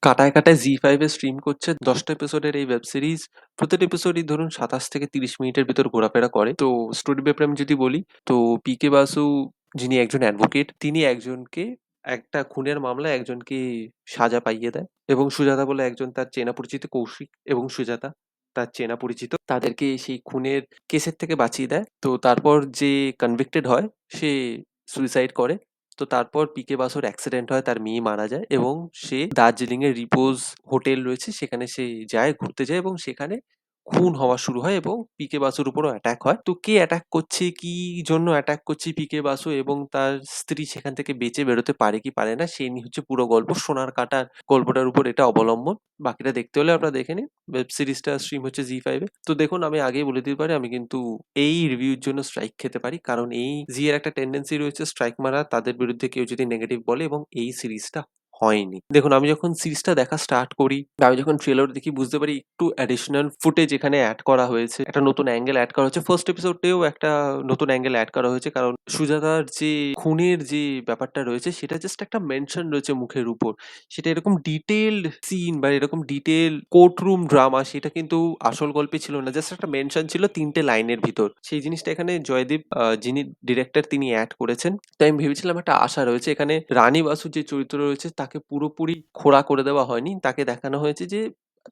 কাটায়, কাটায় জি5 এ স্ট্রিম করছে ১০ টা এপিসোডের এই ওয়েব সিরিজ। প্রতিটা এপিসোডই ধরুন ২৭ থেকে ৩০ মিনিটের ভিতর ঘোরাফেরা করে। তো স্টোরি ব্যাপারে আমি যদি বলি, তো পিকে বাসু যিনি একজন অ্যাডভোকেট, তিনি একজনকে একটা খুনের মামলায় একজনকে সাজা পাইয়ে দেয় এবং সুজাতা বলে একজন তার চেনা পরিচিত কৌশিক এবং সুজাতা তার চেনা পরিচিত তাদেরকে সেই খুনের কেসের থেকে বাঁচিয়ে দেয়। তো তারপর যে কনভিক্টেড হয় সে সুইসাইড করে। তো তারপর পিকে বাসুর অ্যাক্সিডেন্ট হয়, তার মেয়ে মারা যায় এবং সে দার্জিলিং এর রিপোজ হোটেল রয়েছে সেখানে সে যায়, ঘুরতে যায় এবং সেখানে খুন হওয়া শুরু হয় এবং পিকে বাসুর উপরও অ্যাটাক হয়। তো কে অ্যাটাক করছে, কি জন্য অ্যাটাক করছে পিকে বাসু এবং তার স্ত্রী সেখান থেকে বেঁচে বেরোতে পারে কি পারে না, সেই নিয়ে হচ্ছে পুরো গল্প। সোনার কাঁটার গল্পটার উপর এটা অবলম্বন। বাকিটা দেখতে হলে আপনারা দেখে নিন। ওয়েব সিরিজটা স্ট্রিম হচ্ছে জি5 এ। তো দেখুন, আমি আগেই বলে দিতে পারি, আমি কিন্তু এই রিভিউর জন্য স্ট্রাইক খেতে পারি, কারণ এই জি এর একটা টেন্ডেন্সি রয়েছে স্ট্রাইক মারা, তাদের বিরুদ্ধে কেউ যদি নেগেটিভ বলে, এবং এই সিরিজটা হয়নি। দেখুন, আমি যখন সিরিজটা দেখা স্টার্ট করি বা আমি যখন ট্রেলার দেখি বুঝতে পারি একটু অ্যাডিশনাল ফুটেজ এখানে অ্যাড করা হয়েছে, একটা নতুন অ্যাঙ্গেল অ্যাড করা হয়েছে। ফার্স্ট এপিসোডেও একটা নতুন অ্যাঙ্গেল অ্যাড করা হয়েছে, কারণ সুজাতার যে খুনের যে ব্যাপারটা রয়েছে সেটা জাস্ট একটা মেনশন রয়েছে মুখের উপর। সেটা এরকম ডিটেইলড সিন বা এরকম ডিটেইল কোর্টরুম ড্রামা সেটা কিন্তু আসল গল্পে ছিল না, জাস্ট একটা মেনশন ছিল ৩টে লাইনের ভিতর। সেই জিনিসটা এখানে জয়দীপ যিনি ডিরেক্টর তিনি অ্যাড করেছেন। তাই আমি ভেবেছিলাম একটা আশা রয়েছে এখানে। রানী বাসুর যে চরিত্র রয়েছে তাকে পুরোপুরি খোড়া করে দেওয়া হয়নি, তাকে দেখানো হয়েছে যে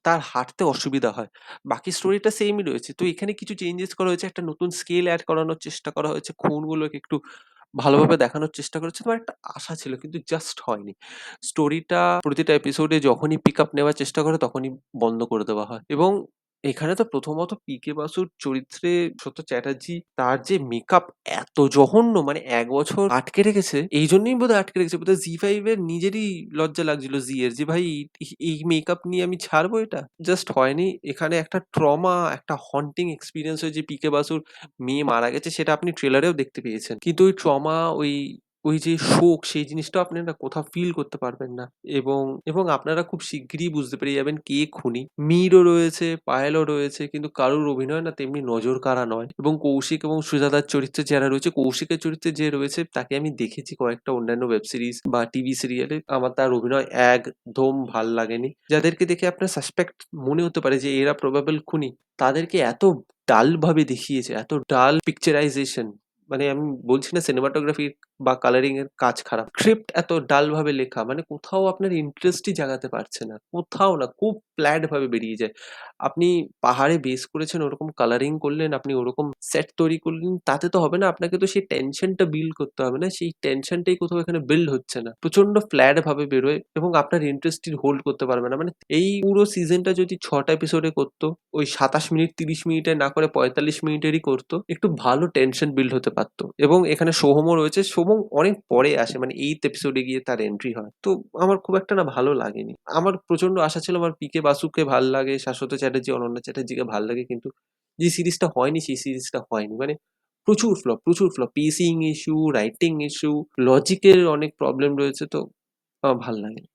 তার হাঁটতে অসুবিধা হয়। বাকি স্টোরিটা সেমই রয়েছে, তো এখানে কিছু চেঞ্জেস করা হয়েছে, একটা নতুন স্কেল অ্যাড করানোর চেষ্টা করা হয়েছে, খুনগুলোকে একটু ভালোভাবে দেখানোর চেষ্টা করেছে। তোমার একটা আশা ছিল কিন্তু জাস্ট হয়নি। স্টোরিটা প্রতিটা এপিসোডে যখনই পিক আপ নেওয়ার চেষ্টা করে তখনই বন্ধ করে দেওয়া হয়। এবং এখানে তো প্রথমত পিকে বাসুর চরিত্রে সত্য চ্যাটার্জি তার যে মেকআপ এত জঘন্য, মানে ১ বছর আটকে রেখেছে। এইজন্যই বোধহয় আটকে রেখেছে। বোধহয় জি5 এর নিজেরই লজ্জা লাগছিল জি এর, যে ভাই এই মেকআপ নিয়ে আমি ছাড়বো এটা? জাস্ট হয়নি। এখানে একটা ট্রমা, একটা হন্টিং এক্সপেরিয়েন্স হয়েছে। পিকে বাসুর মেয়ে মারা গেছে সেটা আপনি ট্রেলারেও দেখতে পেয়েছেন। কিন্তু ওই ট্রমা, ওই যে শোক, সেই জিনিসটাও আপনারা কোথাও ফিল করতে পারবেন না। এবং আপনারা খুব শিগগিরই বুঝতে পেরে যাবেন কে খুনি। মীরও রয়েছে, পায়েলও রয়েছে, কিন্তু কারোর অভিনয় না তেমনি নজরকাড়া নয়। এবং কৌশিক এবং সুজাতার চরিত্রে যারা রয়েছে, কৌশিকের চরিত্রে যে রয়েছে তাকে আমি দেখেছি কয়েকটা অন্যান্য ওয়েব সিরিজ বা টিভি সিরিয়ালে। আমার তার অভিনয় একদম ভাল লাগেনি। যাদেরকে দেখে আপনার সাসপেক্ট মনে হতে পারে যে এরা প্রবাবল খুনি, তাদেরকে এত ডাল ভাবে দেখিয়েছে, এত ডাল পিকচারাইজেশন। মানে আমি বলছি না সিনেমাটোগ্রাফি বা কালারিং এর কাজ খারাপ, স্ক্রিপ্ট এত ডাল ভাবে লেখা, মানে কোথাও আপনার ইন্টারেস্টই জাগাতে পারছে না, কোথাও না, খুব ফ্ল্যাট ভাবে বেরিয়ে যায়। আপনি পাহাড়ে বেস করেছেন, ওরকম কালারিং করলেন, আপনি ওরকম সেট তৈরি করলেন, তাতে তো হবে না। আপনাকে তো সেই টেনশনটা বিল্ড করতে হবে না, সেই টেনশনটাই কোথাও এখানে বিল্ড হচ্ছে না, প্রচন্ড ফ্ল্যাট ভাবে বেরোয় এবং আপনার ইন্টারেস্টই হোল্ড করতে পারবে না। মানে এই পুরো সিজনটা যদি ৬টা এপিসোডে করতো, ওই ২৭ মিনিট ৩০ মিনিটে না করে ৪৫ মিনিটেরই করতো, একটু ভালো টেনশন বিল্ড হতে পারতো। এবং এখানে সোহমও রয়েছে, সোহম অনেক পরে আসে, মানে 8th এপিসোডে গিয়ে তার এন্ট্রি হয়। তো আমার খুব একটা না ভালো লাগেনি। আমার প্রচন্ড আশা ছিল আমার পিকে বাসুকে ভাল লাগে, শাশ্বত চ্যাটার্জি, অনন্যা চ্যাটার্জিকে ভাল লাগে, কিন্তু যে সিরিজটা হয়নি সেই সিরিজটা হয়নি। মানে প্রচুর ফ্লপ, প্রচুর flop. Pacing issue, writing issue, লজিকের অনেক প্রবলেম রয়েছে, তো আমার ভাল লাগেনি।